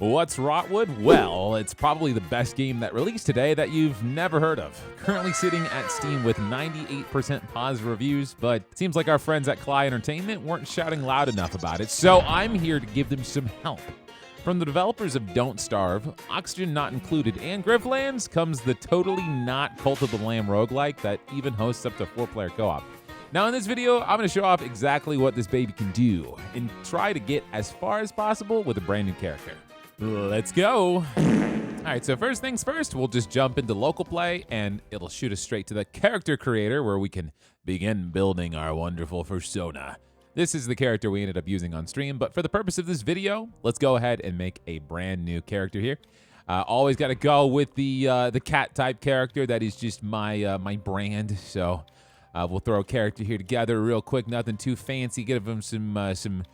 What's Rotwood? Well, it's probably the best game that released today that you've never heard of. Currently sitting at Steam with 98% positive reviews, but it seems like our friends at Cly Entertainment weren't shouting loud enough about it, so I'm here to give them some help. From the developers of Don't Starve, Oxygen Not Included, and Grifflands comes the totally not Cult of the Lamb roguelike that even hosts up to 4-player co-op. Now in this video, I'm going to show off exactly what this baby can do and try to get as far as possible with a brand new character. Let's go. All right, so first things first, we'll just jump into local play and it'll shoot us straight to the character creator where we can begin building our wonderful persona. This is the character we ended up using on stream, but for the purpose of this video, let's go ahead and make a brand new character here. Always got to go with the cat type character. That is just my my brand. So we'll throw a character here together real quick. Nothing too fancy. Give him some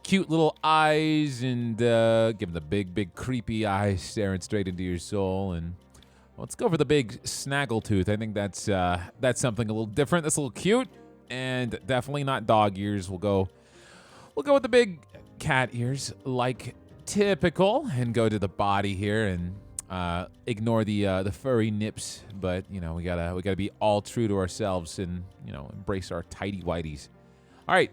cute little eyes and give him the big creepy eyes staring straight into your soul. And let's go for the big snaggletooth. I think that's something a little different. That's a little cute. And definitely not dog ears. We'll go with the big cat ears like typical and go to the body here and ignore the furry nips. But you know, we gotta be all true to ourselves and embrace our tidy whities. All right,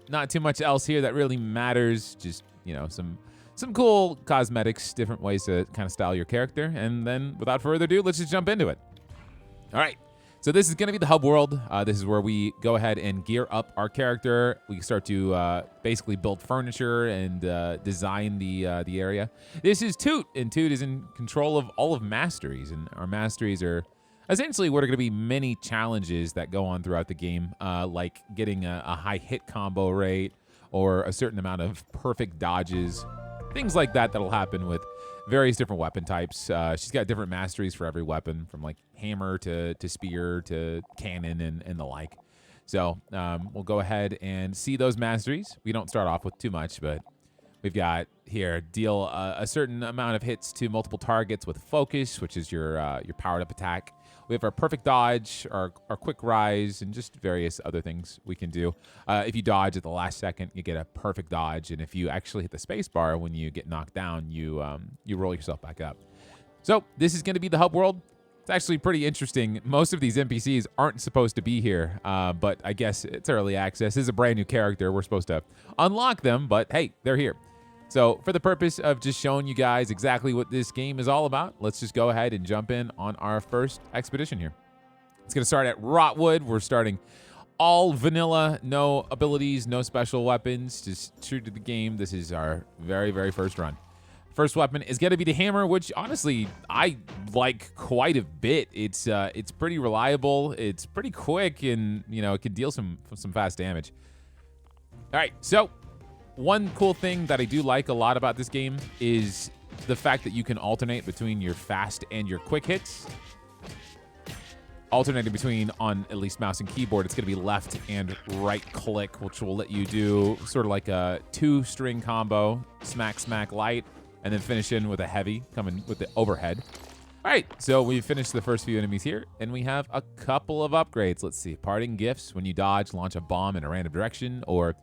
not too much else here that really matters. Just some cool cosmetics, different ways to kind of style your character. And then without further ado, let's just jump into it. All right. So this is going to be the hub world. This is where we go ahead and gear up our character. We start to basically build furniture and design the area. This is Toot, and Toot is in control of all of masteries, and our masteries are essentially what are going to be many challenges that go on throughout the game, like getting a high hit combo rate or a certain amount of perfect dodges, things like that that'll happen with various different weapon types. She's got different masteries for every weapon, from like hammer to spear to cannon and the like. So we'll go ahead and see those masteries. We don't start off with too much, but we've got here deal a certain amount of hits to multiple targets with focus, which is your powered up attack. We have our perfect dodge, our quick rise, and just various other things we can do. If you dodge at the last second, you get a perfect dodge, and if you actually hit the space bar when you get knocked down, you roll yourself back up. So this is going to be the hub world. It's actually pretty interesting. Most of these NPCs aren't supposed to be here, but I guess it's early access. This is a brand new character. We're supposed to unlock them, but hey, they're here. So for the purpose of just showing you guys exactly what this game is all about, let's just go ahead and jump in on our first expedition here. It's going to start at Rotwood. We're starting all vanilla, no abilities, no special weapons, just true to the game. This is our very first run. First weapon is going to be the hammer, which honestly I like quite a bit. It's pretty reliable. It's pretty quick, and it can deal some fast damage. All right, so one cool thing that I do like a lot about this game is the fact that you can alternate between your fast and your quick hits. Alternating between, on at least mouse and keyboard, it's going to be left and right click, which will let you do sort of like a 2-string combo, smack, light, and then finish in with a heavy, coming with the overhead. All right, so we've finished the first few enemies here, and we have a couple of upgrades. Let's see. Parting gifts. When you dodge, launch a bomb in a random direction, or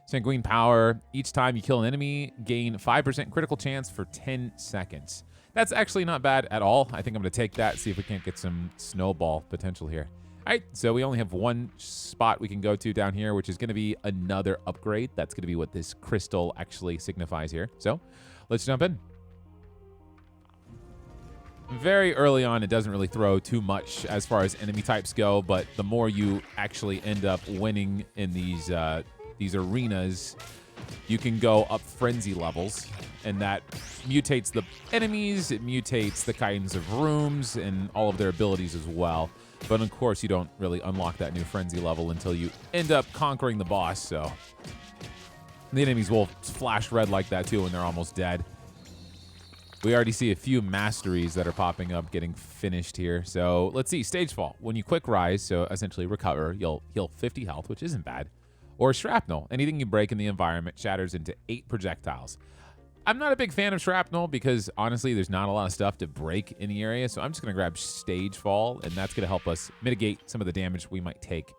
sanguine power. Each time you kill an enemy, gain 5% critical chance for 10 seconds. That's actually not bad at all. I think I'm going to take that, see if we can't get some snowball potential here. All right, so we only have one spot we can go to down here, which is going to be another upgrade. That's going to be what this crystal actually signifies here. So let's jump in. Very early on, it doesn't really throw too much as far as enemy types go, but the more you actually end up winning in these arenas, you can go up frenzy levels, and that mutates the enemies, it mutates the kinds of rooms and all of their abilities as well. But of course, you don't really unlock that new frenzy level until you end up conquering the boss. So the enemies will flash red like that too when they're almost dead. We already see a few masteries that are popping up getting finished here. So let's see. Stage fall. When you quick rise, so essentially recover, you'll heal 50 health, which isn't bad. Or shrapnel. Anything you break in the environment shatters into 8 projectiles. I'm not a big fan of shrapnel because honestly, there's not a lot of stuff to break in the area. So I'm just going to grab stage fall, and that's going to help us mitigate some of the damage we might take.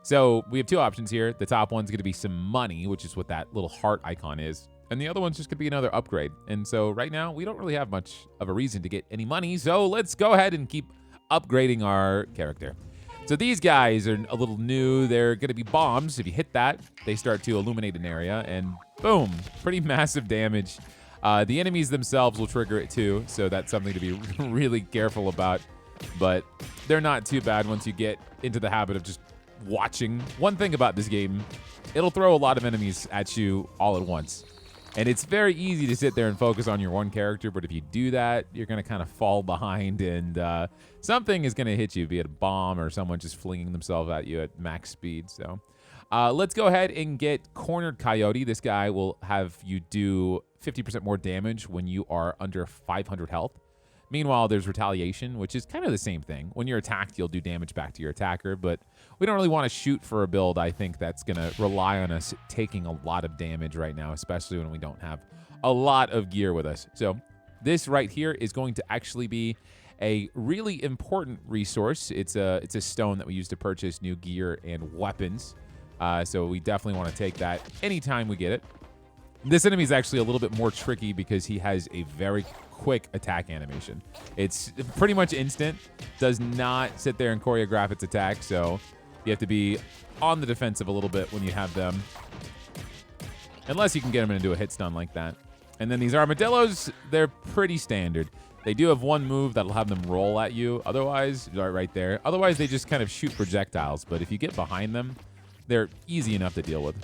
So we have two options here. The top one's going to be some money, which is what that little heart icon is. and the other one's just going to be another upgrade. And so right now, we don't really have much of a reason to get any money, so let's go ahead and keep upgrading our character. So these guys are a little new. They're going to be bombs. If you hit that, they start to illuminate an area, and boom, pretty massive damage. The enemies themselves will trigger it too, so that's something to be really careful about. But they're not too bad once you get into the habit of just watching. One thing about this game, it'll throw a lot of enemies at you all at once. And it's very easy to sit there and focus on your one character, but if you do that, you're going to kind of fall behind, and something is going to hit you, be it a bomb or someone just flinging themselves at you at max speed. So let's go ahead and get Cornered Coyote. This guy will have you do 50% more damage when you are under 500 health. Meanwhile, there's Retaliation, which is kind of the same thing. When you're attacked, you'll do damage back to your attacker, but we don't really want to shoot for a build, I think, that's going to rely on us taking a lot of damage right now, especially when we don't have a lot of gear with us. So this right here is going to actually be a really important resource. It's a stone that we use to purchase new gear and weapons. So we definitely want to take that anytime we get it. This enemy is actually a little bit more tricky because he has a very quick attack animation. It's pretty much instant, does not sit there and choreograph its attack, so you have to be on the defensive a little bit when you have them, unless you can get them into a hit stun like that. And then these armadillos, they're pretty standard. They do have one move that'll have them roll at you, otherwise, right there. Otherwise, they just kind of shoot projectiles, but if you get behind them, they're easy enough to deal with.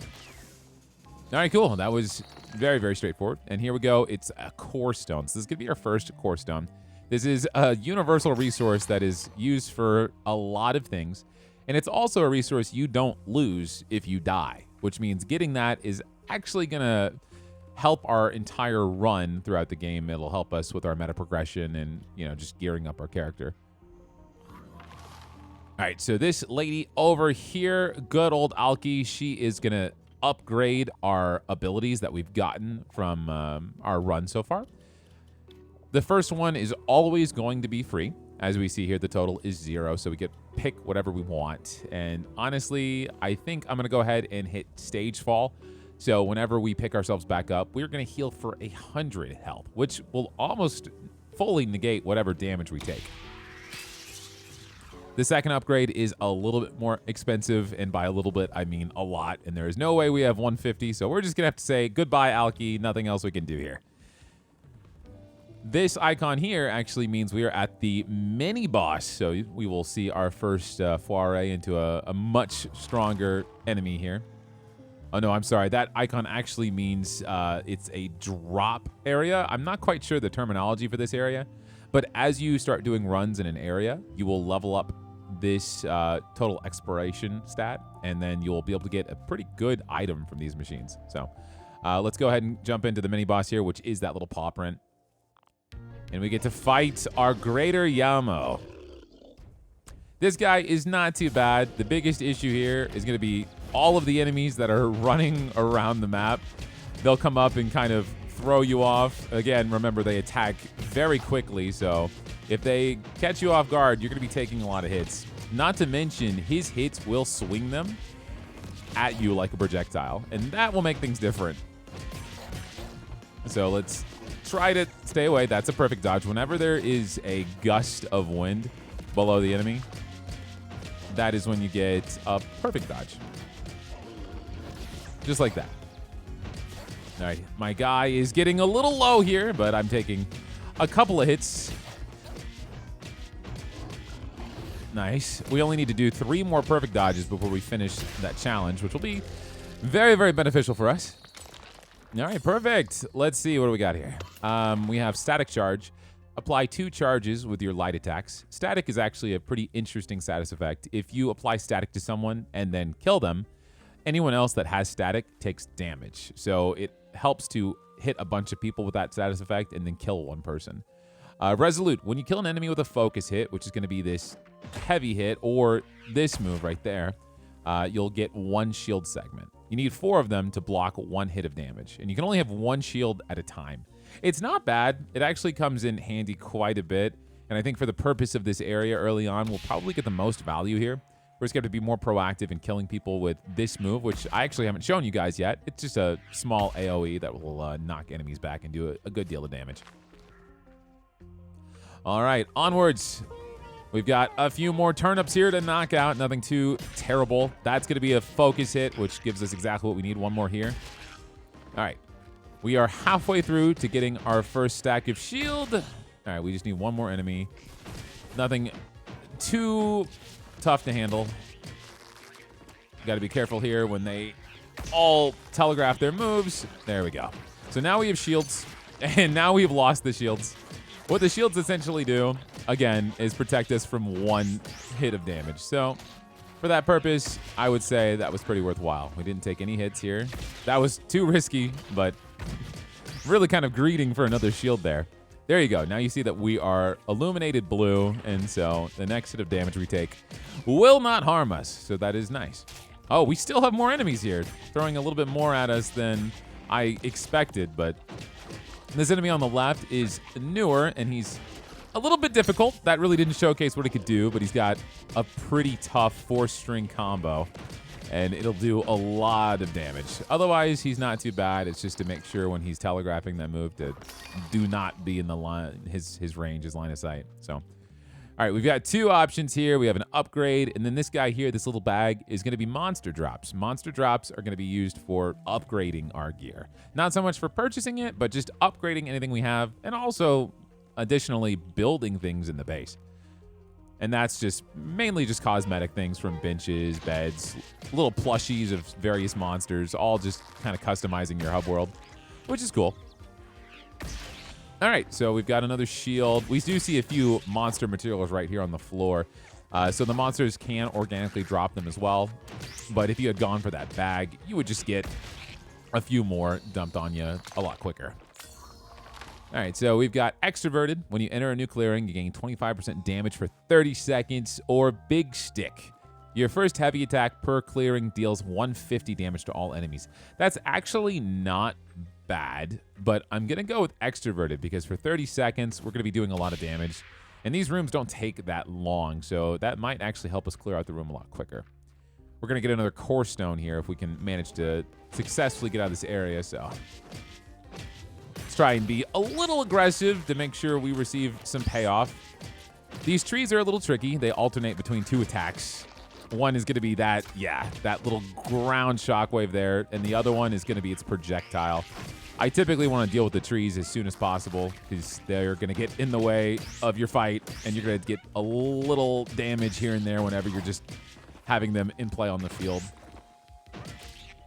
All right, cool. That was very, very straightforward. And here we go. It's a core stone. So this is going to be our first core stone. This is a universal resource that is used for a lot of things. And it's also a resource you don't lose if you die, which means getting that is actually going to help our entire run throughout the game. It'll help us with our meta progression and, you know, just gearing up our character. All right, so this lady over here, good old Alki, she is going to upgrade our abilities that we've gotten from our run so far. The first one is always going to be free. As we see here, the total is 0, so we get pick whatever we want. And honestly, I think I'm going to go ahead and hit Stage Fall. So whenever we pick ourselves back up, we're going to heal for 100 health, which will almost fully negate whatever damage we take. The second upgrade is a little bit more expensive, and by a little bit, I mean a lot, and there is no way we have 150, so we're just going to have to say goodbye, Alki, nothing else we can do here. This icon here actually means we are at the mini-boss, so we will see our first foray into a much stronger enemy here. Oh, no, I'm sorry. That icon actually means it's a drop area. I'm not quite sure the terminology for this area, but as you start doing runs in an area, you will level up this total exploration stat, and then you'll be able to get a pretty good item from these machines. So let's go ahead and jump into the mini-boss here, which is that little paw print. And we get to fight our Greater Yamo. This guy is not too bad. The biggest issue here is going to be all of the enemies that are running around the map. They'll come up and kind of throw you off. Again, remember, they attack very quickly, so if they catch you off guard, you're going to be taking a lot of hits. Not to mention, his hits will swing them at you like a projectile, and that will make things different. So let's try to stay away. That's a perfect dodge. Whenever there is a gust of wind below the enemy, that is when you get a perfect dodge. Just like that. All right, my guy is getting a little low here, but I'm taking a couple of hits. Nice. We only need to do 3 more perfect dodges before we finish that challenge, which will be very, very beneficial for us. All right, perfect. Let's see, what do we got here? We have Static Charge. Apply 2 charges with your light attacks. Static is actually a pretty interesting status effect. If you apply static to someone and then kill them, anyone else that has static takes damage. So it helps to hit a bunch of people with that status effect and then kill one person. Resolute, when you kill an enemy with a focus hit, which is going to be this heavy hit or this move right there, you'll get 1 shield segment. You need 4 of them to block 1 hit of damage, and you can only have 1 shield at a time. It's not bad. It actually comes in handy quite a bit, and I think for the purpose of this area early on, we'll probably get the most value here. We're just going to be more proactive in killing people with this move, which I actually haven't shown you guys yet. It's just a small AoE that will knock enemies back and do a good deal of damage. All right, onwards. We've got a few more turnips here to knock out. Nothing too terrible. That's going to be a focus hit, which gives us exactly what we need. One more here. All right. We are halfway through to getting our first stack of shield. All right, we just need one more enemy. Nothing too tough to handle. Got to be careful here when they all telegraph their moves. There we go. So now we have shields, and now we've lost the shields. What the shields essentially do, again, is protect us from one hit of damage. So for that purpose, I would say that was pretty worthwhile. We didn't take any hits here. That was too risky, but really kind of greeting for another shield there. There you go. Now you see that we are illuminated blue, and so the next hit of damage we take will not harm us. So that is nice. Oh, we still have more enemies here, throwing a little bit more at us than I expected, but this enemy on the left is newer, and he's a little bit difficult. That really didn't showcase what he could do, but he's got a pretty tough 4-string combo, and it'll do a lot of damage. Otherwise, he's not too bad. It's just to make sure when he's telegraphing that move to do not be in the line, his range, his line of sight. So, all right, we've got two options here. We have an upgrade, and then this guy here, this little bag, is going to be monster drops. Monster drops are going to be used for upgrading our gear. Not so much for purchasing it, but just upgrading anything we have, and also additionally building things in the base. And that's just mainly just cosmetic things from benches, beds, little plushies of various monsters, all just kind of customizing your hub world, which is cool. All right, so we've got another shield. We do see a few monster materials right here on the floor. So the monsters can organically drop them as well. But if you had gone for that bag, you would just get a few more dumped on you a lot quicker. All right, so we've got Extroverted. When you enter a new clearing, you gain 25% damage for 30 seconds, or Big Stick. Your first heavy attack per clearing deals 150 damage to all enemies. That's actually not bad, but I'm going to go with Extroverted because for 30 seconds, we're going to be doing a lot of damage. And these rooms don't take that long, so that might actually help us clear out the room a lot quicker. We're going to get another core stone here if we can manage to successfully get out of this area, so let's try and be a little aggressive to make sure we receive some payoff. These trees are a little tricky. They alternate between two attacks. One is going to be that little ground shockwave there, and the other one is going to be its projectile. I typically want to deal with the trees as soon as possible because they're going to get in the way of your fight, and you're going to get a little damage here and there whenever you're just having them in play on the field.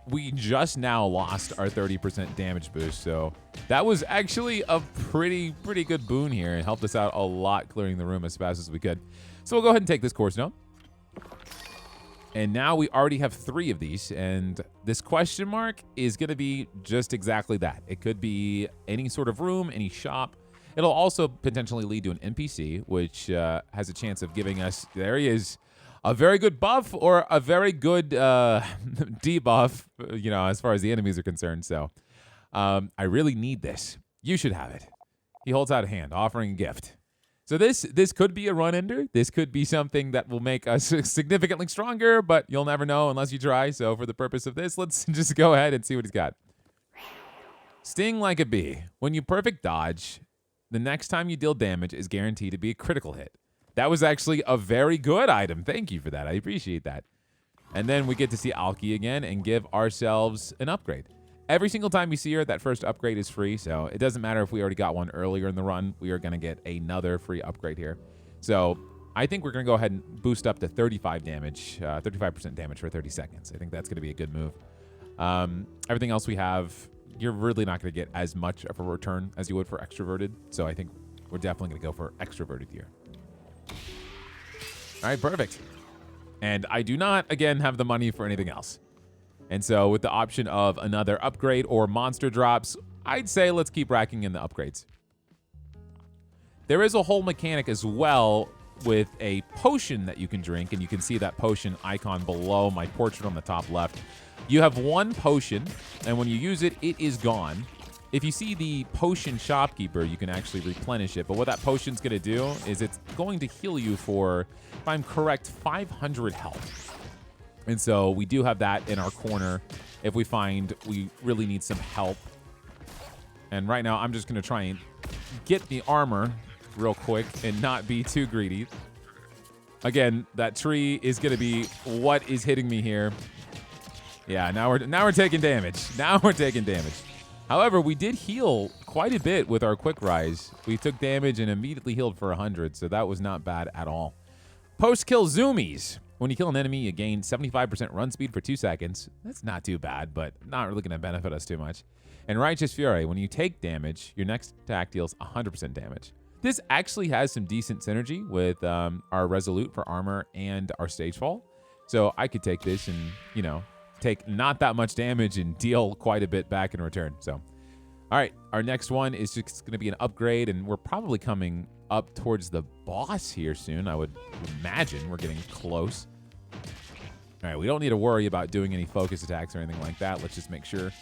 We just now lost our 30% damage boost, so that was actually a pretty good boon here. It helped us out a lot clearing the room as fast as we could. So we'll go ahead and take this core stone. And now we already have 3 of these, and this question mark is going to be just exactly that. It could be any sort of room, any shop. It'll also potentially lead to an NPC, which has a chance of giving us, there he is, a very good buff or a very good debuff, you know, as far as the enemies are concerned. So I really need this. You should have it. He holds out a hand, offering a gift. So this could be a run ender. This could be something that will make us significantly stronger, but you'll never know unless you try. So for the purpose of this, let's just go ahead and see what he's got. Sting like a bee. When you perfect dodge, the next time you deal damage is guaranteed to be a critical hit. That was actually a very good item. Thank you for that. I appreciate that. And then we get to see Alki again and give ourselves an upgrade. Every single time you see her, that first upgrade is free, so it doesn't matter if we already got one earlier in the run. We are going to get another free upgrade here. So I think we're going to go ahead and boost up to 35% damage for 30 seconds. I think that's going to be a good move. Everything else we have, you're really not going to get as much of a return as you would for Extroverted, so I think we're definitely going to go for Extroverted here. All right, perfect. And I do not, again, have the money for anything else. And so with the option of another upgrade or monster drops, I'd say let's keep racking in the upgrades. There is a whole mechanic as well with a potion that you can drink, and you can see that potion icon below my portrait on the top left. You have one potion, and when you use it, it is gone. if you see the potion shopkeeper, you can actually replenish it. But what that potion's going to do is it's going to heal you for, if I'm correct, 500 health. And so we do have that in our corner if we find we really need some help. And right now, I'm just going to try and get the armor real quick and not be too greedy. Again, that tree is going to be what is hitting me here. Yeah, now we're taking damage. Now we're taking damage. However, we did heal quite a bit with our quick rise. We took damage and immediately healed for 100, so that was not bad at all. Post-kill zoomies. When you kill an enemy, you gain 75% run speed for 2 seconds. That's not too bad, but not really going to benefit us too much. And Righteous Fury, when you take damage, your next attack deals 100% damage. This actually has some decent synergy with our Resolute for armor and our Stagefall. So I could take this and, you know, take not that much damage and deal quite a bit back in return. So, all right, our next one is just going to be an upgrade, and we're probably coming up towards the boss here soon. I would imagine we're getting close. All right, we don't need to worry about doing any focus attacks or anything like that. Let's just make sure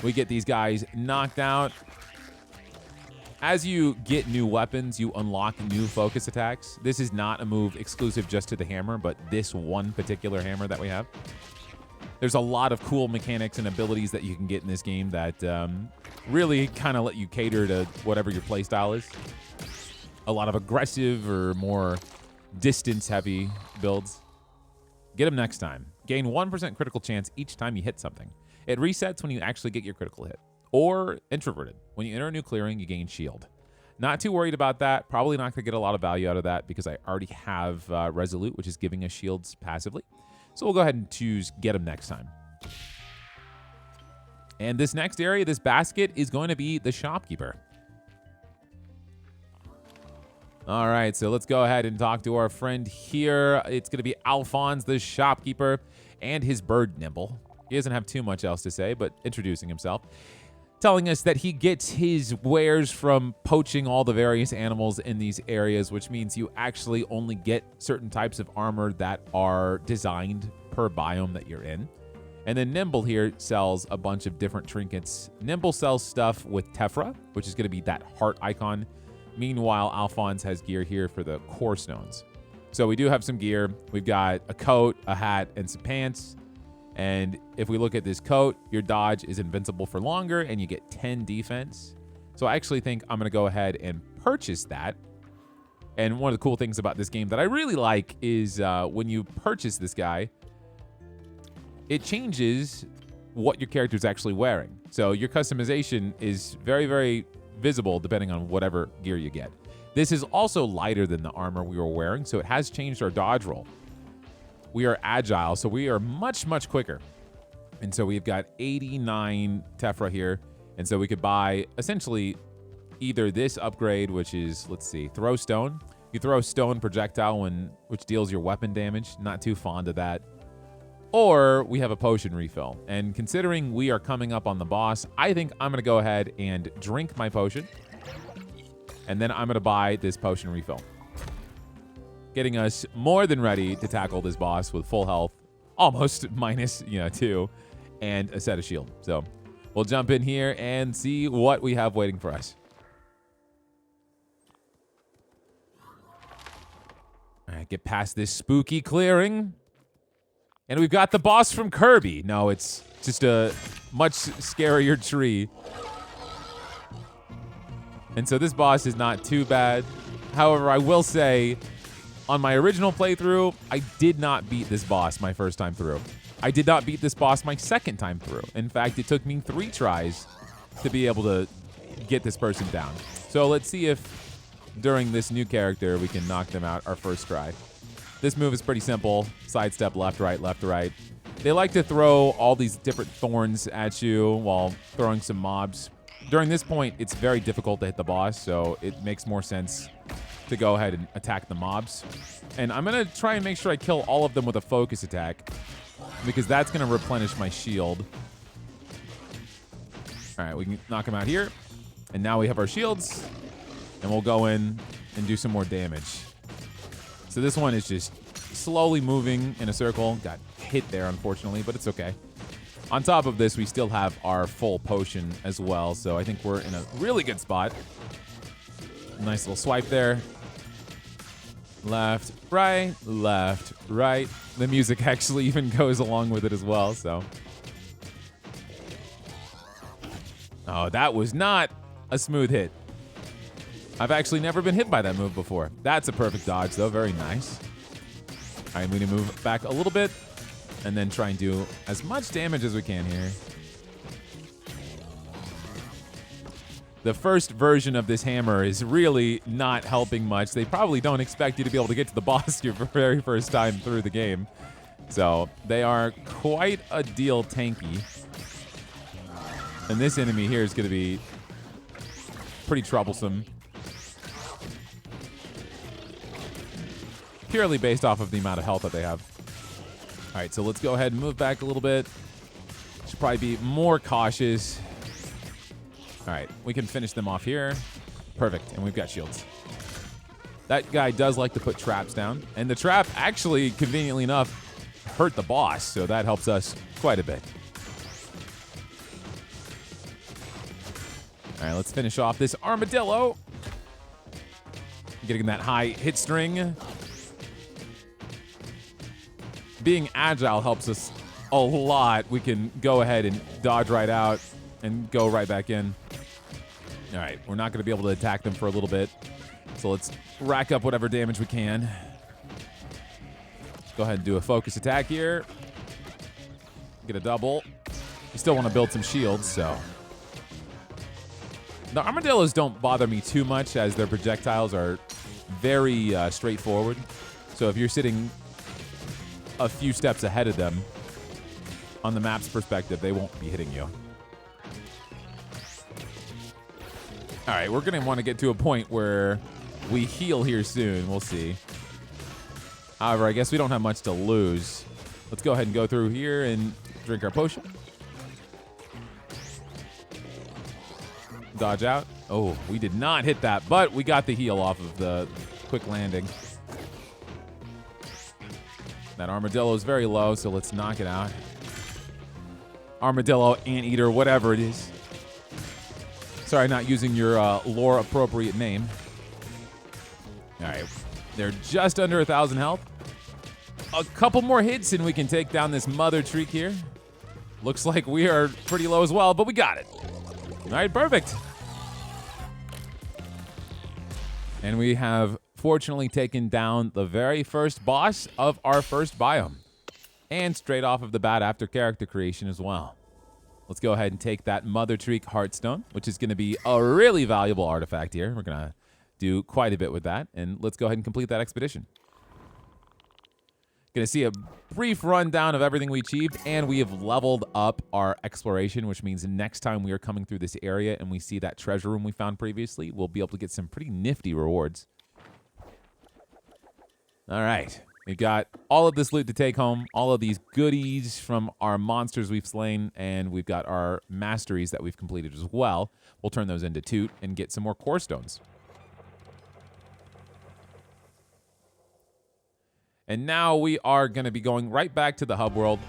we get these guys knocked out. As you get new weapons, you unlock new focus attacks. This is not a move exclusive just to the hammer, but this one particular hammer that we have. There's a lot of cool mechanics and abilities that you can get in this game that really kind of let you cater to whatever your playstyle is. A lot of aggressive or more distance-heavy builds. Get them next time. Gain 1% critical chance each time you hit something. It resets when you actually get your critical hit. Or Introverted. When you enter a new clearing, you gain shield. Not too worried about that. Probably not going to get a lot of value out of that because I already have Resolute, which is giving us shields passively. So we'll go ahead and choose Get them next time. And this next area, this basket, is going to be the shopkeeper. All right, so let's go ahead and talk to our friend here. It's going to be Alphonse, the shopkeeper, and his bird Nimble. He doesn't have too much else to say, but introducing himself, telling us that he gets his wares from poaching all the various animals in these areas, which means you actually only get certain types of armor that are designed per biome that you're in. And then Nimble here sells a bunch of different trinkets. Nimble sells stuff with Tephra, which is going to be that heart icon. Meanwhile, Alphonse has gear here for the core stones. So we do have some gear. We've got a coat, a hat, and some pants. And if we look at this coat, your dodge is invincible for longer and you get 10 defense. So I actually think I'm going to go ahead and purchase that. And one of the cool things about this game that I really like is when you purchase this guy, it changes what your character is actually wearing. So your customization is very, very visible depending on whatever gear you get. This is also lighter than the armor we were wearing, so it has changed our dodge roll. We are agile, so we are much, much quicker. And so we've got 89 Tephra here. And so we could buy essentially either this upgrade, which is, let's see, throw stone. You throw a stone projectile which deals your weapon damage. Not too fond of that. Or we have a potion refill. And considering we are coming up on the boss, I think I'm going to go ahead and drink my potion. And then I'm going to buy this potion refill, getting us more than ready to tackle this boss with full health, almost minus 2, and a set of shield. So we'll jump in here and see what we have waiting for us. All right, get past this spooky clearing. And we've got the boss from Kirby. No, it's just a much scarier tree. And so this boss is not too bad. However, I will say, on my original playthrough, I did not beat this boss my first time through. I did not beat this boss my second time through. In fact, it took me 3 tries to be able to get this person down. So let's see if during this new character we can knock them out our first try. This move is pretty simple. Sidestep, left, right, left, right. They like to throw all these different thorns at you while throwing some mobs. During this point, it's very difficult to hit the boss, so it makes more sense to go ahead and attack the mobs. And I'm going to try and make sure I kill all of them with a focus attack, because that's going to replenish my shield. All right, we can knock him out here. And now we have our shields, and we'll go in and do some more damage. So this one is just slowly moving in a circle. Got hit there, unfortunately, but it's okay. On top of this, we still have our full potion as well, so I think we're in a really good spot. Nice little swipe there. Left, right, left, right. The music actually even goes along with it as well, so. Oh, that was not a smooth hit. I've actually never been hit by that move before. That's a perfect dodge, though. Very nice. All right, we need to move back a little bit and then try and do as much damage as we can here. The first version of this hammer is really not helping much. They probably don't expect you to be able to get to the boss your very first time through the game. So they are quite a deal tanky. And this enemy here is going to be pretty troublesome. Purely based off of the amount of health that they have. All right, so let's go ahead and move back a little bit. Should probably be more cautious. All right, we can finish them off here. Perfect, and we've got shields. That guy does like to put traps down, and the trap actually, conveniently enough, hurt the boss, so that helps us quite a bit. All right, let's finish off this armadillo. Getting that high hit string. Being agile helps us a lot. We can go ahead and dodge right out and go right back in. All right, we're not going to be able to attack them for a little bit. So let's rack up whatever damage we can. Let's go ahead and do a focus attack here. Get a double. You still want to build some shields, so. The armadillos don't bother me too much as their projectiles are very straightforward. So if you're sitting a few steps ahead of them on the map's perspective, they won't be hitting you. All right, we're going to want to get to a point where we heal here soon. We'll see. However, I guess we don't have much to lose. Let's go ahead and go through here and drink our potion. Dodge out. Oh, we did not hit that, but we got the heal off of the quick landing. That armadillo is very low, so let's knock it out. Armadillo, anteater, whatever it is. Sorry, not using your lore-appropriate name. All right, they're just under 1,000 health. A couple more hits, and we can take down this mother treek here. Looks like we are pretty low as well, but we got it. All right, perfect. And we have fortunately taken down the very first boss of our first biome. And straight off of the bat after character creation as well. Let's go ahead and take that Mother Treek Heartstone, which is going to be a really valuable artifact here. We're going to do quite a bit with that. And let's go ahead and complete that expedition. Going to see a brief rundown of everything we achieved, and we have leveled up our exploration, which means next time we are coming through this area and we see that treasure room we found previously, we'll be able to get some pretty nifty rewards. All right, we've got all of this loot to take home, all of these goodies from our monsters we've slain, and we've got our masteries that we've completed as well. We'll turn those into toot and get some more core stones. And now we are going to be going right back to the hub world.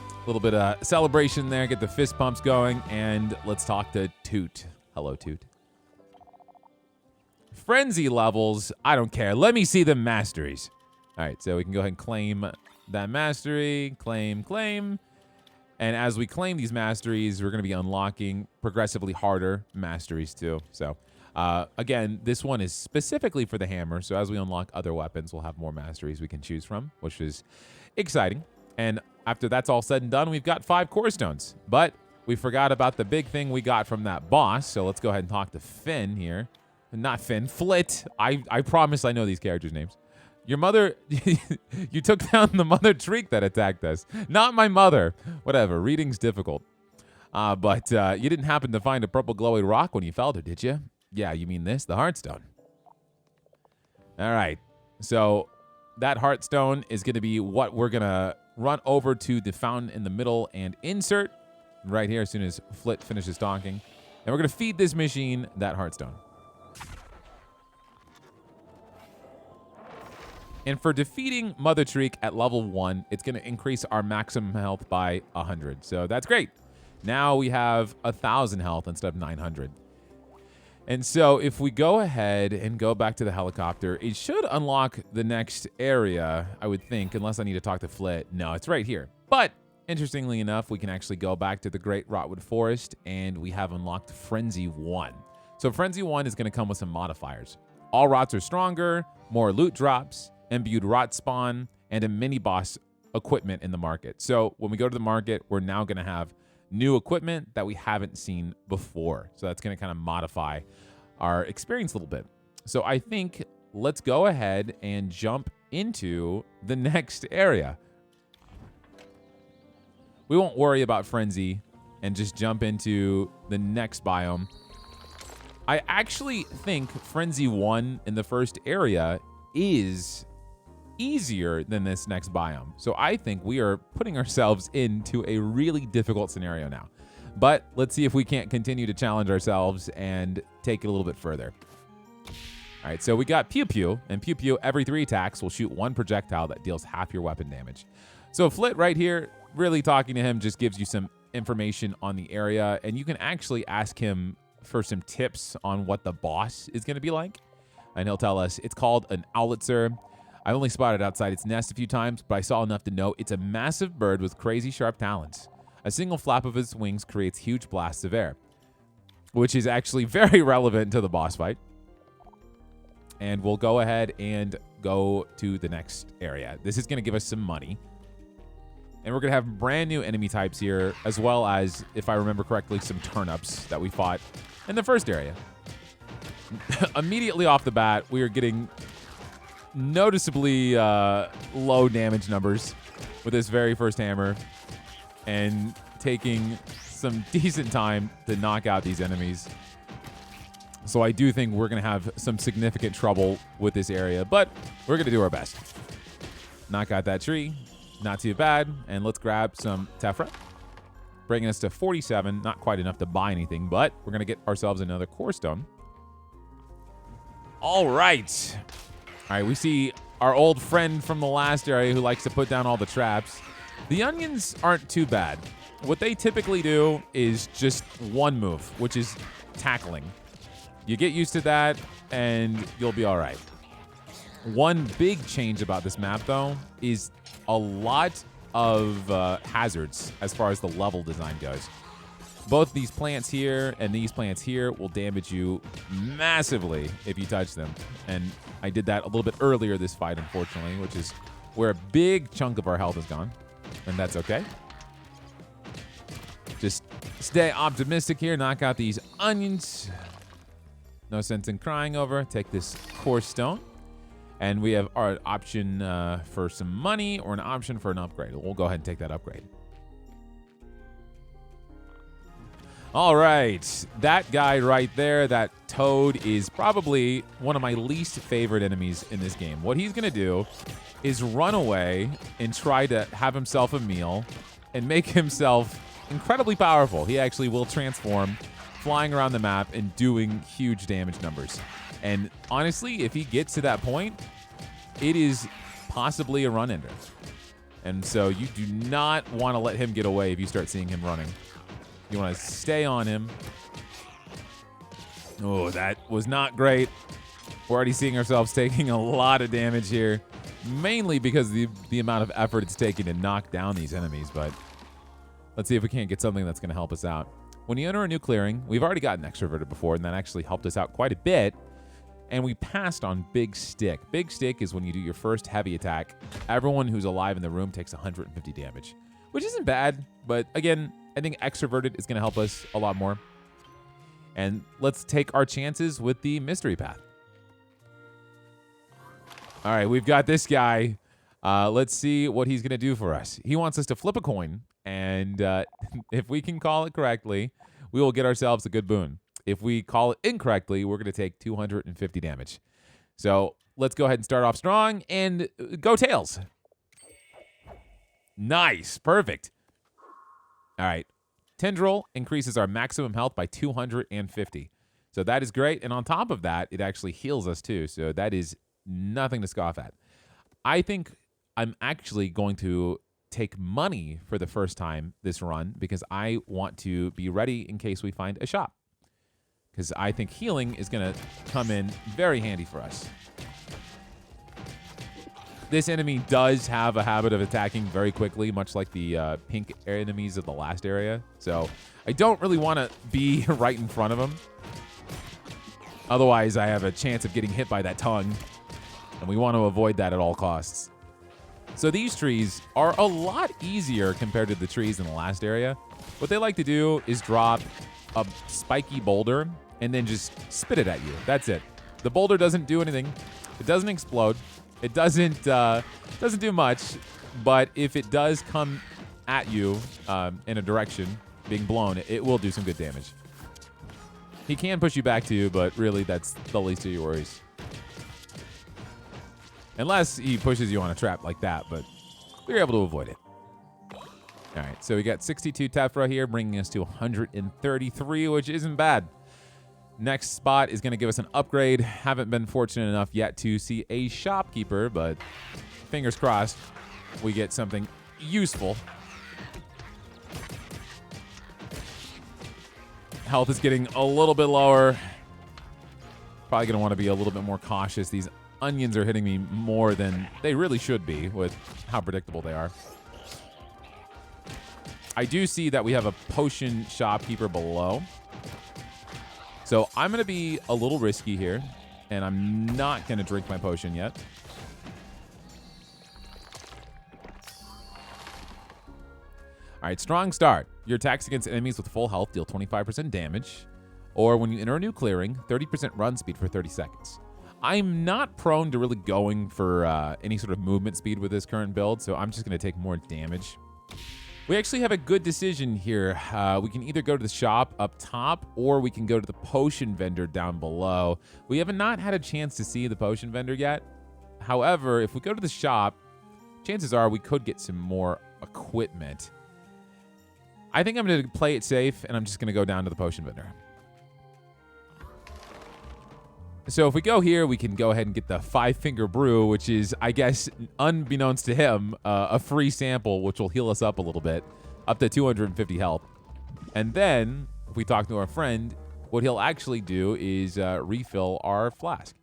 A little bit of celebration there, get the fist pumps going, and let's talk to Toot. Hello, Toot. Frenzy levels, I don't care. Let me see the masteries. All right, so we can go ahead and claim that mastery, claim. And as we claim these masteries, we're going to be unlocking progressively harder masteries too. So again, this one is specifically for the hammer. So as we unlock other weapons, we'll have more masteries we can choose from, which is exciting. And after that's all said and done, we've got 5 core stones. But we forgot about the big thing we got from that boss. So let's go ahead and talk to Finn here. Not Finn, Flit. I promise I know these characters' names. Your mother, you took down the mother treek that attacked us. Not my mother. Whatever, reading's difficult. But you didn't happen to find a purple glowy rock when you felled her, did you? Yeah, you mean this, the Heartstone. All right, so that Heartstone is going to be what we're going to run over to the fountain in the middle and insert right here as soon as Flit finishes talking. And we're going to feed this machine that Heartstone. And for defeating Mother Shriek at level 1, it's going to increase our maximum health by 100. So that's great. Now we have 1,000 health instead of 900. And so if we go ahead and go back to the helicopter, it should unlock the next area, I would think, unless I need to talk to Flit. No, it's right here. But interestingly enough, we can actually go back to the Great Rotwood Forest, and we have unlocked Frenzy 1. So Frenzy 1 is going to come with some modifiers. All rots are stronger, more loot drops, imbued rot spawn, and a mini boss equipment in the market. So when we go to the market, we're now going to have new equipment that we haven't seen before. So that's going to kind of modify our experience a little bit. So I think let's go ahead and jump into the next area. We won't worry about Frenzy and just jump into the next biome. I actually think Frenzy 1 in the first area is easier than this next biome. So I think we are putting ourselves into a really difficult scenario now. But let's see if we can't continue to challenge ourselves and take it a little bit further. All right, so we got Pew Pew, and Pew Pew every 3 attacks will shoot 1 projectile that deals half your weapon damage. So Flit right here, really talking to him just gives you some information on the area, and you can actually ask him for some tips on what the boss is going to be like. And he'll tell us it's called an owlitzer. I only spotted outside its nest a few times, but I saw enough to know it's a massive bird with crazy sharp talons. A single flap of its wings creates huge blasts of air, which is actually very relevant to the boss fight. And we'll go ahead and go to the next area. This is going to give us some money. And we're going to have brand new enemy types here, as well as, if I remember correctly, some turnips that we fought in the first area. Immediately off the bat, we are getting noticeably low damage numbers with this very first hammer and taking some decent time to knock out these enemies. So I do think we're going to have some significant trouble with this area, but we're going to do our best. Knock out that tree. Not too bad. And let's grab some tephra, bringing us to 47. Not quite enough to buy anything, but we're going to get ourselves another core stone. All right. All right, we see our old friend from the last area who likes to put down all the traps. The onions aren't too bad. What they typically do is just one move, which is tackling. You get used to that, and you'll be all right. One big change about this map, though, is a lot of hazards as far as the level design goes. Both these plants here and these plants here will damage you massively if you touch them. And I did that a little bit earlier this fight, unfortunately, which is where a big chunk of our health is gone. And that's okay. Just stay optimistic here. Knock out these onions. No sense in crying over. Take this core stone. And we have our option for some money or an option for an upgrade. We'll go ahead and take that upgrade. All right, that guy right there, that toad, is probably one of my least favorite enemies in this game. What he's going to do is run away and try to have himself a meal and make himself incredibly powerful. He actually will transform, flying around the map and doing huge damage numbers. And honestly, if he gets to that point, it is possibly a run ender. And so you do not want to let him get away if you start seeing him running. You want to stay on him. Oh, that was not great. We're already seeing ourselves taking a lot of damage here, mainly because of the amount of effort it's taking to knock down these enemies. But let's see if we can't get something that's going to help us out. When you enter a new clearing, we've already gotten extroverted before, and that actually helped us out quite a bit. And we passed on Big Stick. Big Stick is when you do your first heavy attack. Everyone who's alive in the room takes 150 damage, which isn't bad. But again, I think extroverted is going to help us a lot more. And let's take our chances with the mystery path. All right, we've got this guy. Let's see what he's going to do for us. He wants us to flip a coin. And if we can call it correctly, we will get ourselves a good boon. If we call it incorrectly, we're going to take 250 damage. So let's go ahead and start off strong and go tails. Nice. Perfect. All right. Tendril increases our maximum health by 250. So that is great. And on top of that, it actually heals us too. So that is nothing to scoff at. I think I'm actually going to take money for the first time this run because I want to be ready in case we find a shop. Because I think healing is going to come in very handy for us. This enemy does have a habit of attacking very quickly, much like the pink enemies of the last area. So I don't really want to be right in front of him. Otherwise, I have a chance of getting hit by that tongue. And we want to avoid that at all costs. So these trees are a lot easier compared to the trees in the last area. What they like to do is drop a spiky boulder and then just spit it at you. That's it. The boulder doesn't do anything. It doesn't explode. It doesn't do much. But if it does come at you in a direction, being blown, it will do some good damage. He can push you back too, but really that's the least of your worries. Unless he pushes you on a trap like that, but we were able to avoid it. All right, so we got 62 tephra here, bringing us to 133, which isn't bad. Next spot is going to give us an upgrade. Haven't been fortunate enough yet to see a shopkeeper, but fingers crossed we get something useful. Health is getting a little bit lower. Probably going to want to be a little bit more cautious. These onions are hitting me more than they really should be with how predictable they are. I do see that we have a potion shopkeeper below. So I'm going to be a little risky here, and I'm not going to drink my potion yet. All right, strong start. Your attacks against enemies with full health deal 25% damage, or when you enter a new clearing, 30% run speed for 30 seconds. I'm not prone to really going for any sort of movement speed with this current build, so I'm just going to take more damage. We actually have a good decision here. We can either go to the shop up top, or we can go to the potion vendor down below. We have not had a chance to see the potion vendor yet. However, if we go to the shop, chances are we could get some more equipment. I think I'm going to play it safe, and I'm just going to go down to the potion vendor. So if we go here, we can go ahead and get the 5-finger brew, which is, I guess, unbeknownst to him, a free sample, which will heal us up a little bit, up to 250 health. And then, if we talk to our friend, what he'll actually do is refill our flask.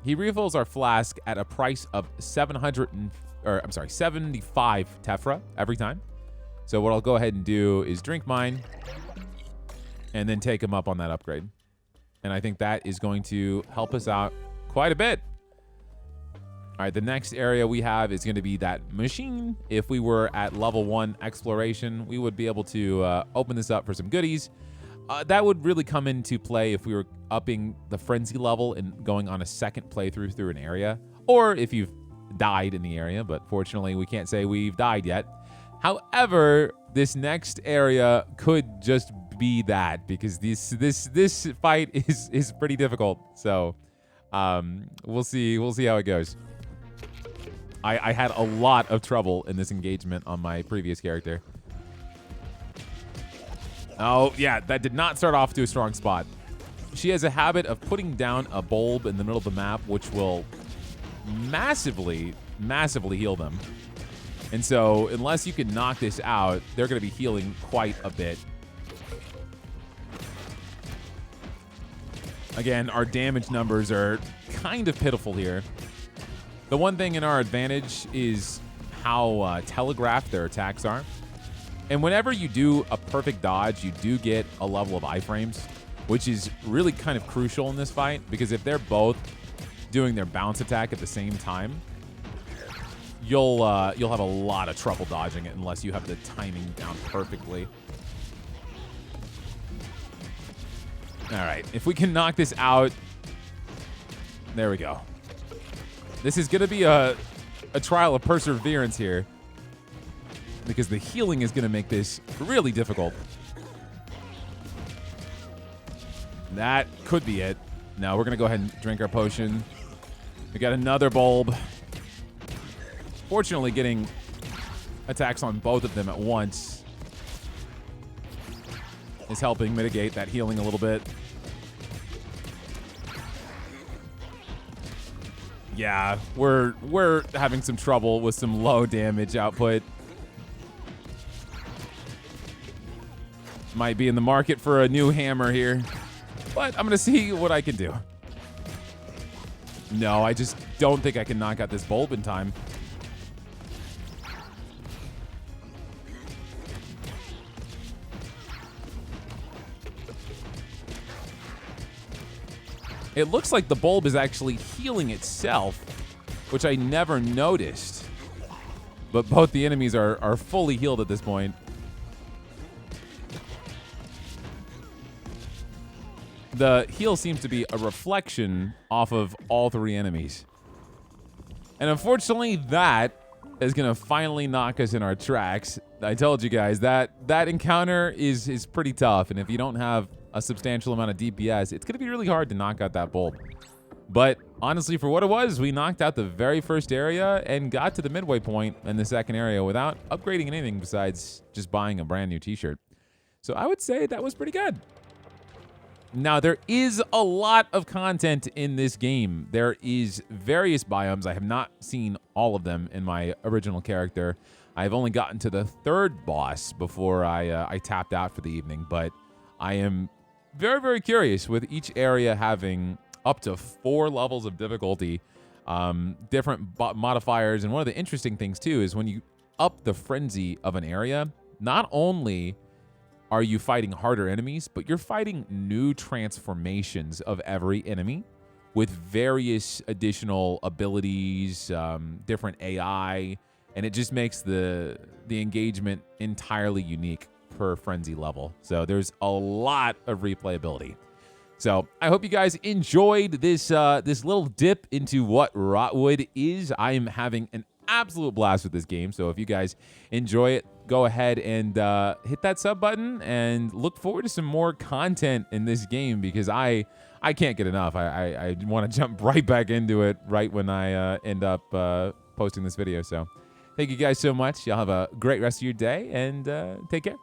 He refills our flask at a price of 75 tephra every time. So what I'll go ahead and do is drink mine and then take him up on that upgrade. And I think that is going to help us out quite a bit. All right, the next area we have is going to be that machine. If we were at level 1 exploration, we would be able to open this up for some goodies. That would really come into play if we were upping the frenzy level and going on a second playthrough through an area, or if you've died in the area, but fortunately we can't say we've died yet. However, this next area could just be that, because this fight is pretty difficult. So we'll see how it goes. I had a lot of trouble in this engagement on my previous character. Oh yeah, that did not start off to a strong spot. She has a habit of putting down a bulb in the middle of the map, which will massively heal them. And so unless you can knock this out, they're going to be healing quite a bit. Again, our damage numbers are kind of pitiful here. The one thing in our advantage is how telegraphed their attacks are. And whenever you do a perfect dodge, you do get a level of iframes, which is really kind of crucial in this fight, because if they're both doing their bounce attack at the same time, you'll have a lot of trouble dodging it unless you have the timing down perfectly. All right, if we can knock this out, there we go. This is going to be a trial of perseverance here, because the healing is going to make this really difficult. That could be it. Now we're going to go ahead and drink our potion. We got another bulb. Fortunately, getting attacks on both of them at once is helping mitigate that healing a little bit. Yeah, we're having some trouble with some low damage output. Might be in the market for a new hammer here, but I'm gonna see what I can do. No, I just don't think I can knock out this bulb in time. It looks like the bulb is actually healing itself, which I never noticed. But both the enemies are fully healed at this point. The heal seems to be a reflection off of all three enemies. And unfortunately, that is going to finally knock us in our tracks. I told you guys that encounter is pretty tough. And if you don't have a substantial amount of DPS, it's going to be really hard to knock out that bulb. But honestly, for what it was, we knocked out the very first area and got to the midway point in the second area without upgrading anything besides just buying a brand new t-shirt. So I would say that was pretty good. Now, there is a lot of content in this game. There is various biomes. I have not seen all of them in my original character. I've only gotten to the third boss before I tapped out for the evening, but I am very, very curious with each area having up to 4 levels of difficulty, different modifiers. And one of the interesting things, too, is when you up the frenzy of an area, not only are you fighting harder enemies, but you're fighting new transformations of every enemy with various additional abilities, different AI, and it just makes the engagement entirely unique per frenzy level. So there's a lot of replayability. So I hope you guys enjoyed this this little dip into what Rotwood is. I am having an absolute blast with this game. So if you guys enjoy it, go ahead and hit that sub button and look forward to some more content in this game because I can't get enough. I want to jump right back into it right when I end up posting this video. So thank you guys so much. Y'all have a great rest of your day and take care.